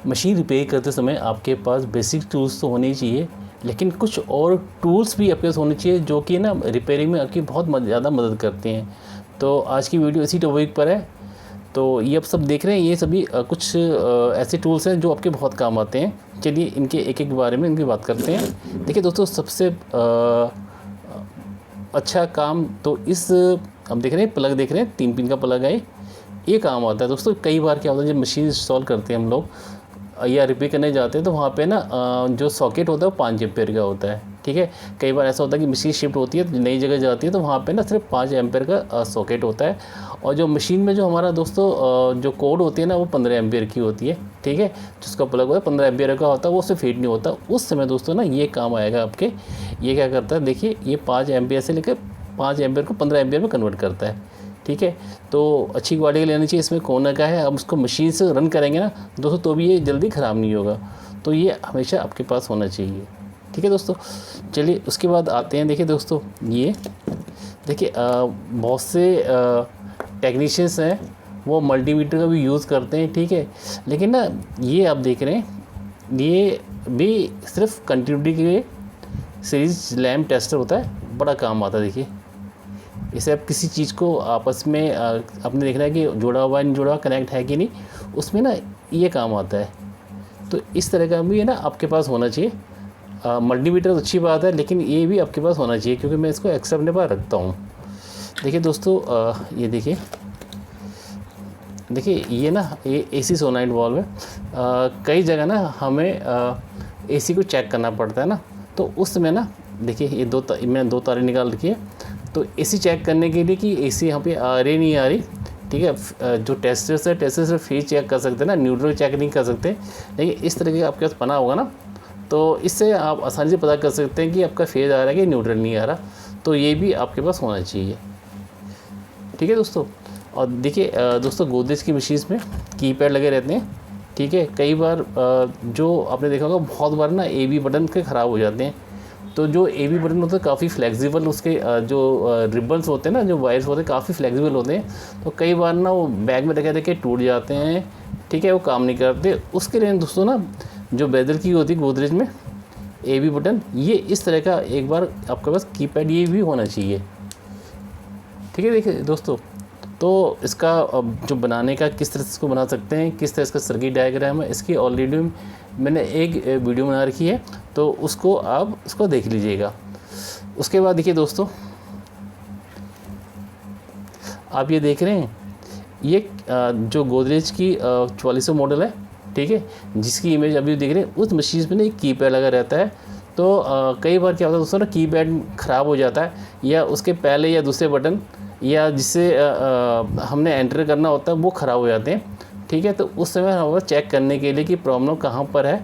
Machine repair करते समय आपके पास बेसिक टूल्स तो होने ही चाहिए, लेकिन कुछ और टूल्स भी आपके पास होने चाहिए जो कि ना रिपेयरिंग में आपकी बहुत ज़्यादा मदद करते हैं। तो आज की वीडियो इसी टॉपिक पर है। तो ये आप सब देख रहे हैं, ये सभी कुछ ऐसे टूल्स हैं जो आपके बहुत काम आते हैं। चलिए इनके एक एक बारे में इनकी बात करते हैं। देखिए दोस्तों, सबसे अच्छा काम तो इस हम देख रहे हैं प्लग देख रहे हैं, 3 पिन का प्लग है, ये काम आता है। दोस्तों कई बार क्या होता है, जब मशीन इंस्टॉल करते हैं हम लोग या रिपेयर करने जाते हैं तो वहाँ पे ना जो सॉकेट होता है वो 5 एम्पेयर का होता है। ठीक है, कई बार ऐसा होता है कि मशीन शिफ्ट होती है, नई जगह जाती है, तो वहाँ पे ना सिर्फ 5 एम्पेयर का सॉकेट होता है। और जो मशीन में जो हमारा दोस्तों जो कोड होती है ना, वो 15 एम्पेयर की होती है। ठीक है, जिसका प्लग होता है 15 एम्पेयर का होता है, वो उससे फीड नहीं होता। उस समय दोस्तों ना ये काम आएगा आपके। ये क्या करता है, देखिए ये 5 एम्पेयर से लेकर 5 एम्पेयर को 15 एम्पेयर में कन्वर्ट करता है। ठीक है, तो अच्छी क्वालिटी का लेना चाहिए। इसमें कोना का है, अब उसको मशीन से रन करेंगे ना दोस्तों तो भी ये जल्दी ख़राब नहीं होगा, तो ये हमेशा आपके पास होना चाहिए। ठीक है दोस्तों, चलिए उसके बाद आते हैं। देखिए दोस्तों, ये देखिए बहुत से टेक्नीशियंस हैं वो मल्टीमीटर का भी यूज़ करते हैं। ठीक है, लेकिन ना ये आप देख रहे हैं ये भी सिर्फ कंटिन्यूटी के लिए सीरीज लैम्प टेस्टर होता है, बड़ा काम आता है। देखिए इसे आप किसी चीज़ को आपस में आपने देखना है कि जुड़ा हुआ नहीं जुड़ा हुआ, कनेक्ट है कि नहीं, उसमें ना ये काम आता है। तो इस तरह का भी है ना आपके पास होना चाहिए। मल्टीमीटर तो अच्छी बात है, लेकिन ये भी आपके पास होना चाहिए, क्योंकि मैं इसको एक्स्ट्रा अपने पास रखता हूँ। देखिए दोस्तों ये देखिए ये ना ये AC सोनाइट वाल्व है। कई जगह ना हमें AC को चेक करना पड़ता है ना, तो उस समय ना देखिए ये मैंने 2 तारें निकाल रखी है। तो AC चेक करने के लिए कि AC यहाँ पे आ रही नहीं आ रही। ठीक है, जो टेस्टर से फेज चेक कर सकते हैं ना, न्यूट्रल चेक नहीं कर सकते। लेकिन इस तरह के आपके पास पना होगा ना, तो इससे आप आसानी से पता कर सकते हैं कि आपका फेज आ रहा है कि न्यूट्रल नहीं आ रहा। तो ये भी आपके पास होना चाहिए। ठीक है दोस्तों, और देखिए दोस्तों गोदरेज की मशीन्स में कीपैड लगे रहते हैं। ठीक है, कई बार जो आपने देखा होगा बहुत बार ना AB बटन के ख़राब हो जाते हैं। तो जो AB बटन होता है काफ़ी फ्लेक्सिबल, उसके जो रिबन्स होते हैं ना, जो वायर्स होते हैं काफ़ी फ्लेक्सिबल होते हैं। तो कई बार ना वो बैग में रखे टूट जाते हैं। ठीक है, वो काम नहीं करते। उसके लिए दोस्तों ना जो बेदल की होती है गोदरेज में AB बटन, ये इस तरह का एक बार आपके पास कीपैड ये भी होना चाहिए। ठीक है, देखिए दोस्तों, तो इसका जो बनाने का किस तरह से इसको बना सकते हैं, किस तरह इसका सर्किट डायग्राम है, इसकी ऑलरेडी मैंने एक वीडियो बना रखी है, तो उसको देख लीजिएगा। उसके बाद देखिए दोस्तों, आप ये देख रहे हैं ये जो गोदरेज की 4400 मॉडल है। ठीक है, जिसकी इमेज अभी देख रहे हैं, उस मशीन में ना एक कीपैड लगा रहता है। तो कई बार क्या होता है दोस्तों ना, कीपैड ख़राब हो जाता है, या उसके पहले या दूसरे बटन या जिससे हमने एंटर करना होता है वो ख़राब हो जाते हैं। ठीक है, तो उस समय हमें चेक करने के लिए कि प्रॉब्लम कहाँ पर है,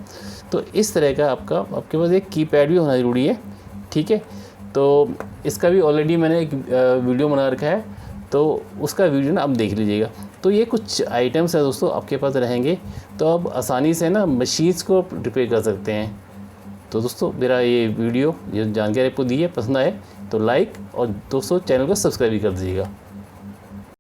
तो इस तरह का आपके पास एक कीपैड भी होना ज़रूरी है। ठीक है, तो इसका भी ऑलरेडी मैंने एक वीडियो बना रखा है, तो उसका वीडियो ना आप देख लीजिएगा। तो ये कुछ आइटम्स है दोस्तों आपके पास रहेंगे, तो आप आसानी से ना मशीन्स को रिपेयर कर सकते हैं। तो दोस्तों मेरा ये वीडियो जो जानकारी आपको दी है पसंद आए तो लाइक, और दोस्तों चैनल को सब्सक्राइब भी कर दीजिएगा।